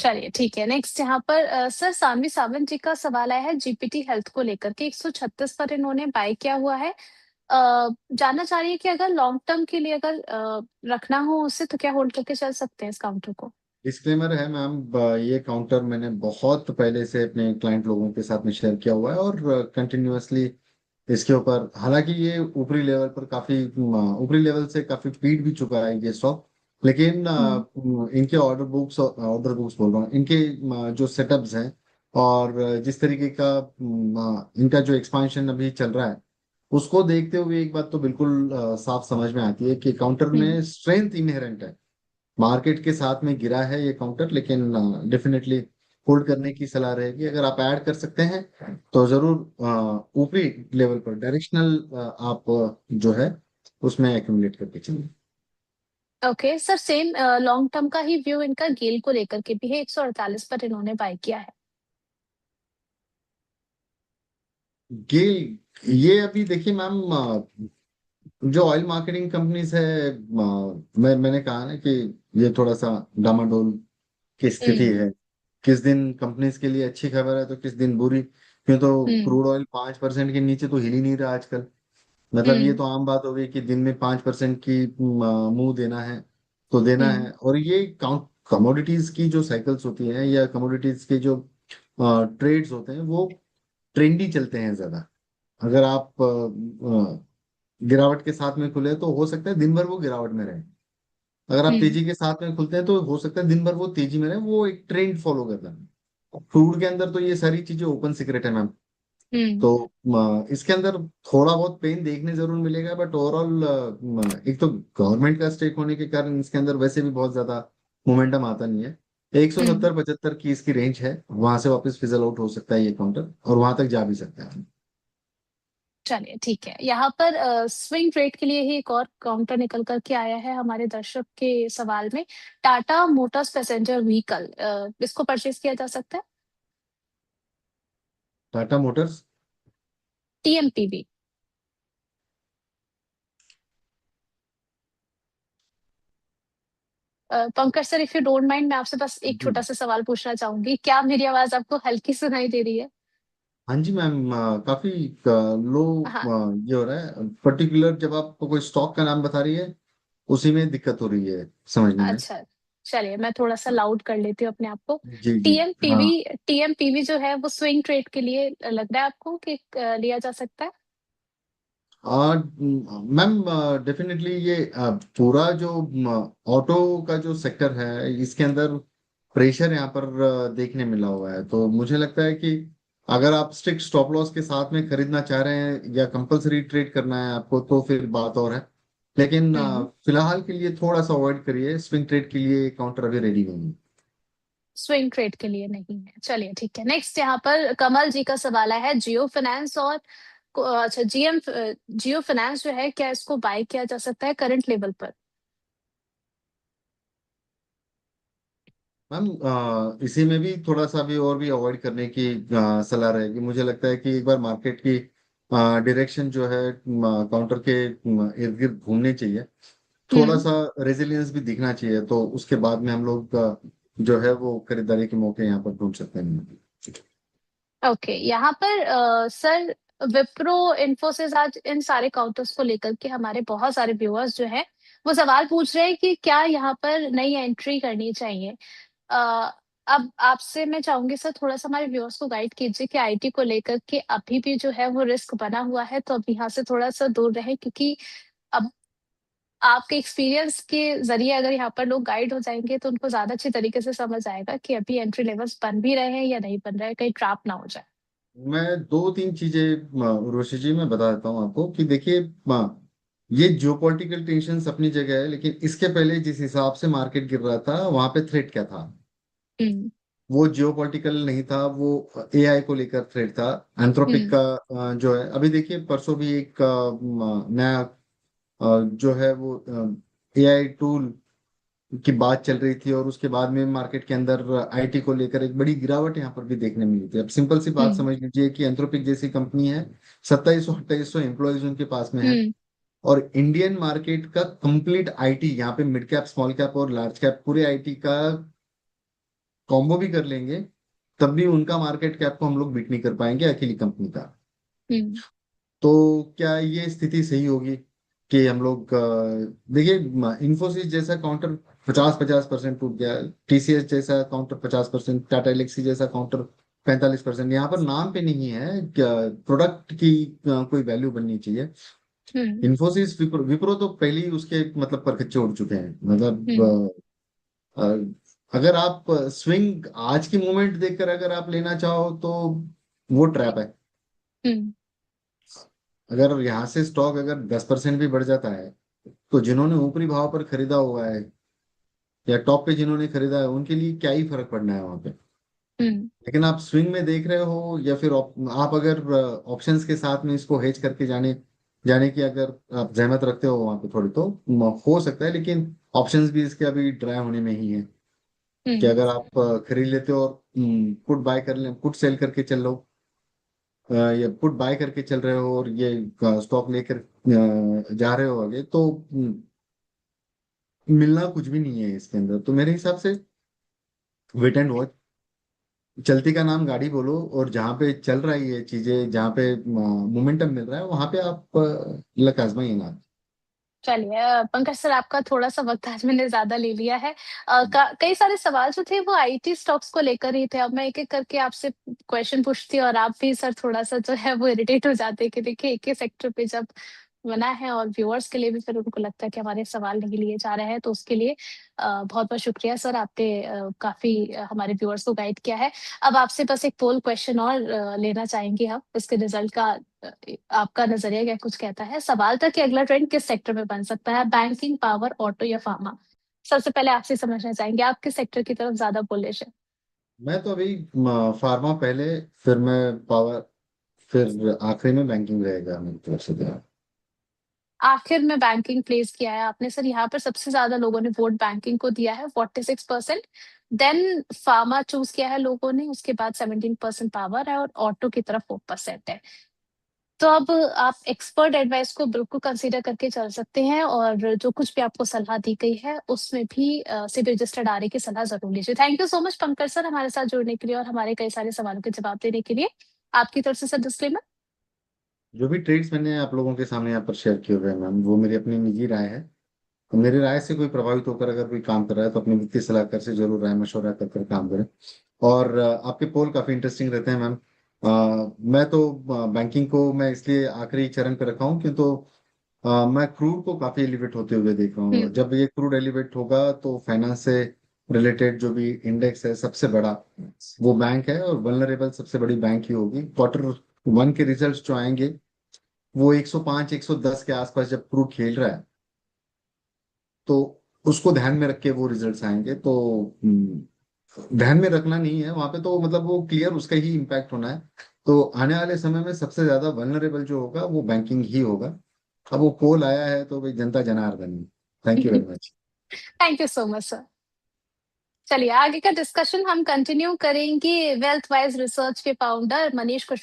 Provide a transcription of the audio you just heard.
चलिए ठीक है। नेक्स्ट यहाँ पर सर सानवी सावंत जी का सवाल आया है जीपीटी हेल्थ को लेकर के 136 पर इन्होंने बाय किया हुआ है। जानना चाह रही है कि अगर लॉन्ग टर्म के लिए अगर रखना हो उसे तो क्या होल्ड करके चल सकते हैं इस काउंटर को? डिस्क्लेमर है मैम, ये काउंटर मैंने बहुत पहले से अपने क्लाइंट लोगों के साथ में शेयर किया हुआ है और कंटिन्यूअसली इसके ऊपर, हालांकि ये ऊपरी लेवल पर काफी ऊपरी लेवल से काफी पीट भी चुका है ये स्टॉक। लेकिन हुँ, इनके ऑर्डर बुक्स बोल रहा हूँ, इनके जो सेटअप्स हैं और जिस तरीके का इनका जो एक्सपांशन अभी चल रहा है, उसको देखते हुए एक बात तो बिल्कुल साफ समझ में आती है कि काउंटर हुँ। में स्ट्रेंथ इनहेरेंट है। मार्केट के साथ में गिरा है ये काउंटर, लेकिन डेफिनेटली होल्ड करने की सलाह रहेगी। अगर आप ऐड कर सकते हैं तो जरूर ऊपरी लेवल पर डायरेक्शनल आप जो है उसमें एक्यूमुलेट करके चलिए। Okay sir same long term का ही व्यू इनका गेल को लेकर के भी है 148 पर इन्होंने बाय किया है। गेल, ये अभी देखिए मैम, जो ऑयल मार्केटिंग कंपनीज है, मैंने कहा ना कि ये थोड़ा सा डामाडोल की स्थिति हुँ, है। किस दिन कंपनीज के लिए अच्छी खबर है तो किस दिन बुरी, क्यों तो हुँ, क्रूड ऑयल 5% के नीचे तो हिल ही नहीं रहा आजकल। मतलब ये हुँ, तो आम बात हो गई कि दिन में 5% की मुंह देना है तो देना हुँ, है। और ये काउंट कमोडिटीज की जो साइकिल्स होती हैं या कमोडिटीज के जो ट्रेड्स होते हैं वो ट्रेंडी चलते हैं ज्यादा। अगर आप गिरावट के साथ में खुले तो हो सकता है दिन भर वो गिरावट में रहे। अगर आप हुँ, तेजी के साथ में खुलते हैं तो हो सकता है दिन भर वो तेजी में रहे, वो एक ट्रेंड फॉलो करता है। क्रूड के अंदर तो ये सारी चीजें ओपन सीक्रेट है मैम। हुँ, तो इसके अंदर थोड़ा बहुत पेन देखने जरूर मिलेगा, बट ओवरऑल एक तो गवर्नमेंट का स्टेक होने के कारण इसके अंदर वैसे भी बहुत ज्यादा मोमेंटम आता नहीं है। एक सौ हुँ। सत्तर पचहत्तर की इसकी रेंज है, वहां से वापस फिजल आउट हो सकता है ये काउंटर और वहां तक जा भी सकता है। चलिए ठीक है। यहाँ पर स्विंग ट्रेड के लिए ही एक और काउंटर निकल कर के आया है हमारे दर्शक के सवाल में। टाटा मोटर्स पैसेंजर व्हीकल इसको परचेज़ किया जा सकता है? Tata Motors. TMPV. Pankaj sir if you don't mind मैं आपसे बस एक जी। छोटा-सा सवाल पूछना चाहूँगी। क्या मेरी आवाज़ आपको हल्की सुनाई दे रही है? हाँ जी मैम, काफी लो हाँ, ये हो रहा है। पर्टिकुलर जब आप कोई स्टॉक का नाम बता रही है उसी में दिक्कत हो रही है समझने में। अच्छा। चलिए मैं थोड़ा-सा लाउड कर लेती हूँ अपने आप को। जी जी। हाँ। टीएमपीवी टीएमपीवी जो है वो स्विंग ट्रेड के लिए लग रहा है आपको कि लिया जा सकता है? मैम डेफिनेटली ये पूरा जो ऑटो का जो सेक्टर है इसके अंदर प्रेशर यहाँ पर देखने मिला हुआ है। तो मुझे लगता है कि अगर आप स्ट्रिक्ट स्टॉप लॉस के साथ में खरीदना चाह रहे हैं या कंपलसरी ट्रेड करना है आपको तो फिर बात और है। लेकिन हुँ। फिलहाल के लिए थोड़ा सा अवॉइड करिए, स्विंग ट्रेड के लिए काउंटर अभी रेडी नहीं है। स्विंग ट्रेड के लिए नहीं है। चलिए ठीक है। नेक्स्ट यहाँ पर कमल जी का सवाल आया है जियो फाइनेंस और अच्छा जियो फाइनेंस जो है क्या इसको बाय किया जा सकता है करंट लेवल पर? मैम इसी में भी थोड़ा सा भी और भी अवॉइड करने की सलाह रहेगी। मुझे लगता है कि एक बार मार्केट की डायरेक्शन जो है काउंटर के इर्द गिर्द घूमनी चाहिए। थोड़ा हुँ। सा रेजिलियंस भी दिखना चाहिए, तो उसके बाद में हम लोग जो है वो खरीदारी के मौके यहाँ पर ढूंढ सकते हैं। ओके यहाँ पर सर विप्रो इन्फोसिस आज इन सारे काउंटर्स को लेकर के हमारे बहुत सारे व्यूअर्स जो हैं वो सवाल पूछ रहे हैं कि क्या यहाँ पर नई एंट्री करनी चाहिए? अ, अब आपसे मैं चाहूंगी सर थोड़ा-सा हमारे व्यूअर्स को गाइड कीजिए कि आईटी को लेकर के अभी भी जो है वो रिस्क बना हुआ है, तो अब यहाँ से थोड़ा-सा दूर रहें क्योंकि अब आपके एक्सपीरियंस के ज़रिए अगर यहाँ पर लोग गाइड हो जाएँगे तो उनको ज़्यादा अच्छी तरीके से समझ आएगा कि अभी एंट्री लेवल्स बन भी रहे हैं या नहीं बन रहे हैं, कहीं ट्रैप ना हो जाए। मैं दो तीन चीजें रोशी जी मैं बता देता हूँ आपको कि देखिए, ये जियोपॉलिटिकल टेंशन अपनी जगह है, लेकिन इसके पहले जिस हिसाब से मार्केट गिर रहा था वहां पे थ्रेट क्या था? हुँ, वो जियोपॉलिटिकल नहीं था, वो एआई को लेकर थ्रेट था। एंथ्रोपिक हुँ, का जो है अभी देखिए परसों भी एक नया जो है वो एआई टूल की बात चल रही थी और उसके बाद में मार्केट के अंदर आईटी को लेकर एक बड़ी गिरावट यहाँ पर भी देखने मिली थी। अब सिंपल सी बात हुँ, समझ लीजिए कि एंथ्रोपिक जैसी कंपनी है, 2700 2800 एम्प्लॉयज उनके पास में है। हुँ, और इंडियन मार्केट का कंप्लीट आईटी यहाँ पे मिड कैप स्मॉल कैप और लार्ज कैप पूरे आईटी का कॉम्बो भी कर लेंगे तब भी उनका मार्केट कैप को हम लोग बीट नहीं कर पाएंगे अकेली कंपनी का। हम्म। तो क्या ये स्थिति सही होगी कि हम लोग देखिए, इंफोसिस जैसा काउंटर 50-50% टूट गया, टीसीएस जैसा काउंटर 50%, टाटा एलेक्सी जैसा काउंटर 45%। यहाँ पर नाम पे नहीं है, प्रोडक्ट की कोई वैल्यू बननी चाहिए। हम्म। इन्फोसिस विप्रो विप्रो तो पहले ही उसके मतलब परखच्चे उड़ चुके हैं, मतलब हम्म। अगर आप स्विंग आज की मूवमेंट देखकर अगर आप लेना चाहो तो वो ट्रैप है। हम्म। अगर यहाँ से स्टॉक अगर 10% भी बढ़ जाता है तो जिन्होंने ऊपरी भाव पर खरीदा हुआ है या टॉप पे जिन्होंने खरीदा है उनके लिए क्या ही फर्क पड़ना है वहां पे। हम्म। लेकिन आप स्विंग में देख रहे हो या फिर आप अगर ऑप्शंस के साथ में इसको हेज करके जाने जाने की अगर आप जहमत रखते हो वहां पे थोड़ी, तो हो सकता है। लेकिन ऑप्शंस भी इसके अभी ड्राई होने में ही है कि हम्म। अगर आप खरीद लेते हो और पुट बाय कर ले, पुट सेल करके चल लो, या पुट बाय करके चल रहे हो और ये स्टॉक लेकर जा रहे हो आगे, तो मिलना कुछ भी नहीं है इसके अंदर। तो मेरे हिसाब से वेट एंड वॉच, चलती का नाम गाड़ी बोलो, और जहाँ पे चल रहा है ये चीजें, जहाँ पे मोमेंटम मिल रहा है वहां पे आप लक आजमाइए ना। चलिए, पंकज सर, आपका थोड़ा सा वक्त आज मैंने ज्यादा ले लिया है। कई सारे सवाल जो थे वो आईटी स्टॉक्स को लेकर ही थे। अब मैं एक एक करके आपसे क्वेश्चन पूछती और आप भी सर थोड़ा सा जो है वो इरिटेट हो जाते कि देखिए एक ही सेक्टर पे जब बना है और व्यूअर्स के लिए भी फिर उनको लगता है कि हमारे सवाल नहीं लिए जा रहे हैं, तो उसके लिए बहुत बहुत शुक्रिया सर। आपने काफी हमारे व्यूअर्स को गाइड किया है। अब आपसे बस एक पोल क्वेश्चन और लेना चाहेंगे हम, इसके रिजल्ट का अ, आपका नजरिया क्या कुछ कहता है। सवाल था कि अगला ट्रेंड किस सेक्टर में बन सकता है, बैंकिंग, पावर, ऑटो या फार्मा। सबसे पहले आपसे समझना चाहेंगे आप किस सेक्टर की तरफ ज्यादा बुलिश है। मैं तो अभी फार्मा पहले, फिर मैं पावर, फिर आखिरी में बैंकिंग रहेगा मेरी तरफ से तो। आखिर में बैंकिंग प्लेस किया है आपने सर। यहाँ पर सबसे ज्यादा लोगों ने वोट बैंकिंग को दिया है 46%। देन फार्मा चूज किया है लोगों ने, उसके बाद 17% पावर है और ऑटो की तरफ 4% है। तो अब आप एक्सपर्ट एडवाइस को बिल्कुल कंसीडर करके चल सकते हैं, और जो कुछ भी आपको सलाह दी गई है उसमें भी सिर्फ रजिस्टर्ड आरए की सलाह जरूर लीजिए। Thank you so much Pankaj sir हमारे साथ जुड़ने के लिए और हमारे कई सारे सवालों के जवाब देने के लिए। आपकी तरफ से सर डिस्क्लेमर। जो भी ट्रेड्स मैंने आप लोगों के सामने यहाँ पर शेयर किए हुए हैं मैम, वो मेरी अपनी निजी राय है। तो मेरी राय से कोई प्रभावित होकर अगर कोई काम कर रहा है तो अपने वित्तीय सलाहकार से जरूर राय मशवरा कर कर काम करें। और आपके पोल काफी इंटरेस्टिंग रहते हैं मैम। मैं तो बैंकिंग को मैं इसलिए आखिरी चरण पे रखा हूँ क्योंकि मैं क्रूड को काफी एलिवेट होते हुए देख रहा हूँ। हम्म। जब ये क्रूड एलिवेट होगा तो फाइनेंस से रिलेटेड जो भी इंडेक्स है सबसे बड़ा वो बैंक है, और वल्नरेबल सबसे बड़ी बैंक ही होगी। क्वार्टर 1 के रिजल्ट्स जो आएंगे वो 105 110 के आसपास जब क्रूड खेल रहा है, तो उसको ध्यान में रख के वो रिजल्ट्स आएंगे। तो ध्यान में रखना नहीं है वहां पे, तो मतलब वो क्लियर उसका ही इम्पैक्ट होना है। तो आने वाले समय में सबसे ज्यादा वल्नरेबल जो होगा वो बैंकिंग ही होगा। अब वो पोल आया है तो भाई जनता Janardan. Thank you very much. Thank you so much sir. चलिए आगे का डिस्कशन हम कंटिन्यू करेंगे वेल्थ वाइज रिसर्च के फाउंडर मनीष